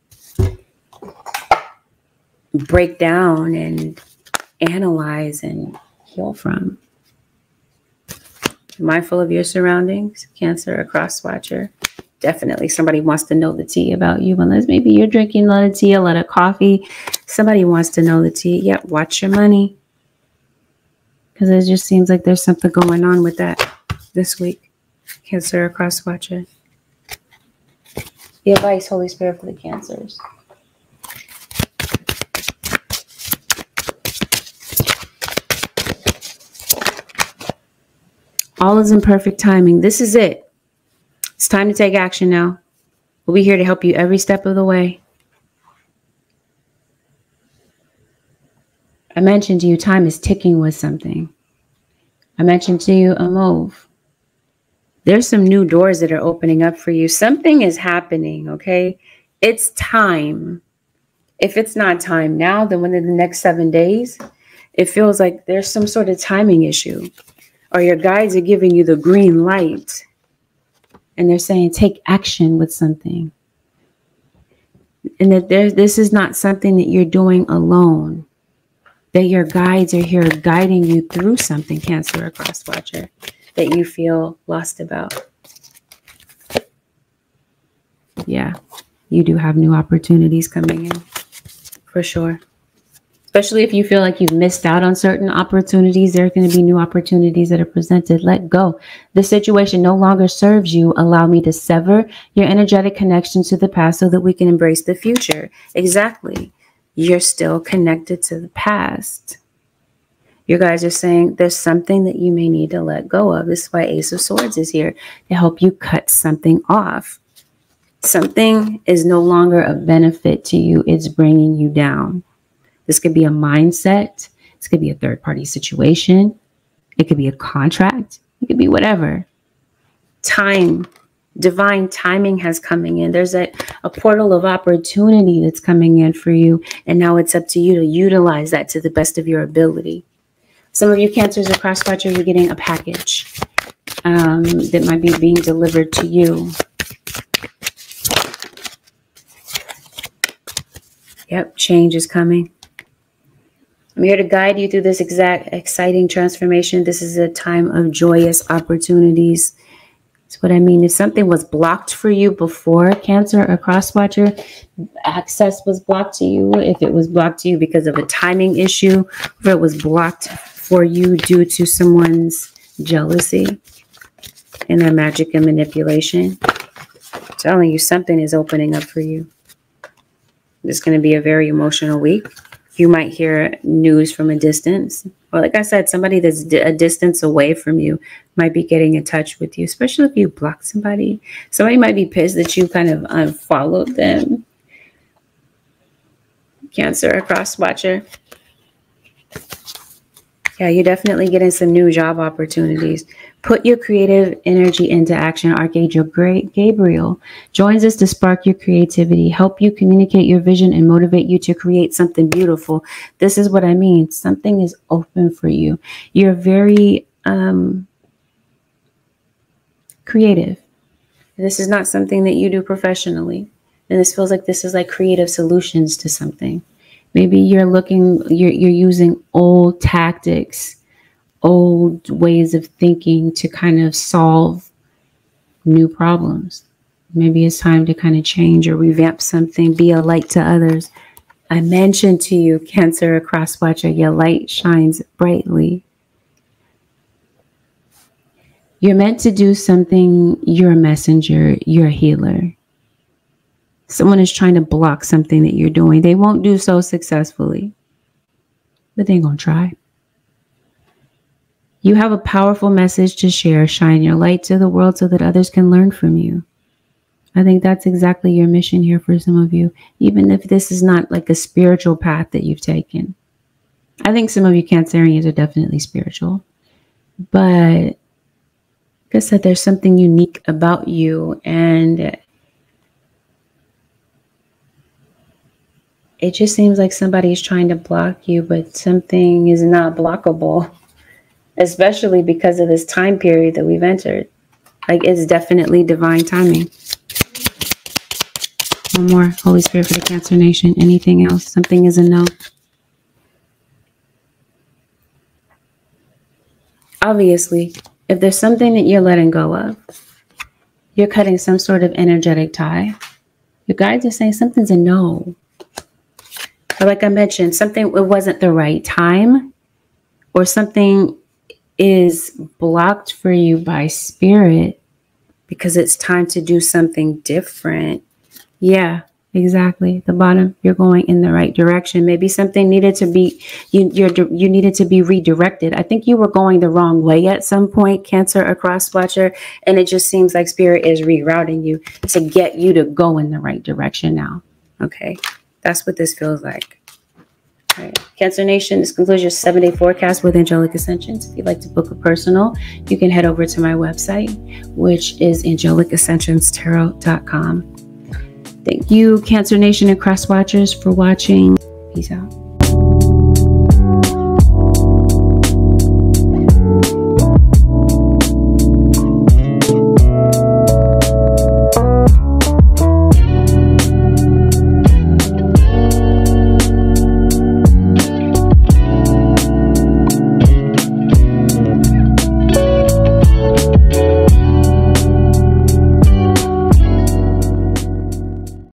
Speaker 1: break down and analyze and heal from. Be mindful of your surroundings, Cancer or cross watcher. Definitely somebody wants to know the tea about you, unless maybe you're drinking a lot of tea, a lot of coffee. Somebody wants to know the tea. Yep, watch your money. Because it just seems like there's something going on with that this week. Cancer or cross watcher. The advice, Holy Spirit, for the Cancers. All is in perfect timing. This is it. It's time to take action now. We'll be here to help you every step of the way. I mentioned to you, time is ticking with something. I mentioned to you, a move. There's some new doors that are opening up for you. Something is happening, okay? It's time. If it's not time now, then within the next 7 days, it feels like there's some sort of timing issue. Or your guides are giving you the green light. And they're saying, take action with something. And that this is not something that you're doing alone. That your guides are here guiding you through something, Cancer or cross watcher, that you feel lost about. Yeah, you do have new opportunities coming in, for sure. Especially if you feel like you've missed out on certain opportunities, there are going to be new opportunities that are presented. Let go. The situation no longer serves you. Allow me to sever your energetic connection to the past so that we can embrace the future. Exactly. You're still connected to the past. You guys are saying there's something that you may need to let go of. This is why Ace of Swords is here, to help you cut something off. Something is no longer a benefit to you. It's bringing you down. This could be a mindset. This could be a third-party situation. It could be a contract. It could be whatever. Time. Divine timing has coming in. There's a portal of opportunity that's coming in for you. And now it's up to you to utilize that to the best of your ability. Some of you Cancers or cross watcher, you're getting a package that might be being delivered to you. Yep, change is coming. I'm here to guide you through this exact exciting transformation. This is a time of joyous opportunities. That's what I mean. If something was blocked for you before, Cancer or cross watcher, access was blocked to you. If it was blocked to you because of a timing issue, if it was blocked for you due to someone's jealousy and their magic and manipulation, I'm telling you, something is opening up for you. It's going to be a very emotional week. You might hear news from a distance. Or like I said, somebody that's a distance away from you might be getting in touch with you, especially if you block somebody. Somebody might be pissed that you kind of unfollowed them. Cancer or cross watcher. Yeah, you're definitely getting some new job opportunities. Put your creative energy into action. Archangel Gabriel joins us to spark your creativity, help you communicate your vision, and motivate you to create something beautiful. This is what I mean. Something is open for you. You're very creative. This is not something that you do professionally. And this feels like this is like creative solutions to something. Maybe you're using old tactics, old ways of thinking to kind of solve new problems. Maybe it's time to kind of change or revamp something, be a light to others. I mentioned to you, Cancer or cross watcher, your light shines brightly. You're meant to do something. You're a messenger. You're a healer. Someone is trying to block something that you're doing. They won't do so successfully, but they're going to try. You have a powerful message to share. Shine your light to the world so that others can learn from you. I think that's exactly your mission here for some of you, even if this is not like a spiritual path that you've taken. I think some of you Cancerians are definitely spiritual, but like I said, there's something unique about you, and it just seems like somebody's trying to block you, but something is not blockable, especially because of this time period that we've entered. Like, it's definitely divine timing. One more. Holy Spirit for the Cancer Nation. Anything else? Something is a no. Obviously, if there's something that you're letting go of, you're cutting some sort of energetic tie. Your guides are saying something's a no. Or like I mentioned, something, it wasn't the right time, or something is blocked for you by spirit because it's time to do something different. Yeah, exactly. The bottom, you're going in the right direction. Maybe something needed to be, you needed to be redirected. I think you were going the wrong way at some point, Cancer or Cross Watcher, and it just seems like spirit is rerouting you to get you to go in the right direction now. Okay, that's what this feels like. All right. Cancer Nation, this concludes your 7-day forecast with Angelic Ascensions. If you'd like to book a personal, you can head over to my website, which is AngelicAscensionsTarot.com. Thank you, Cancer Nation and Cross Watchers, for watching. Peace out.